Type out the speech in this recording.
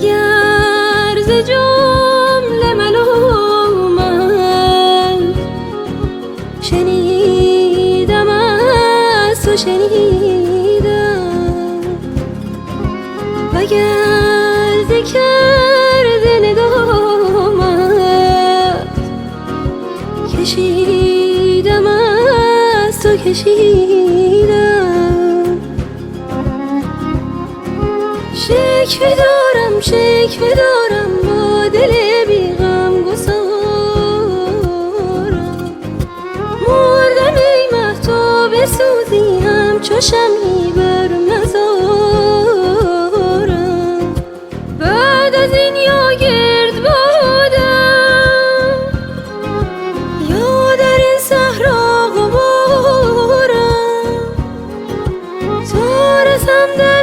اگر ز جمله ملومم شنیدم از تو شنیدم، وگر ز کرده ندامت کشیدم از تو کشیدم. شکوه دارم با دل بی غم گسارم، مردم ای مهتاب بسوزی همچو شمعی بر مزارم. بعد از این یا گرد بادم یا در این صحرا غبارم، تا رسم در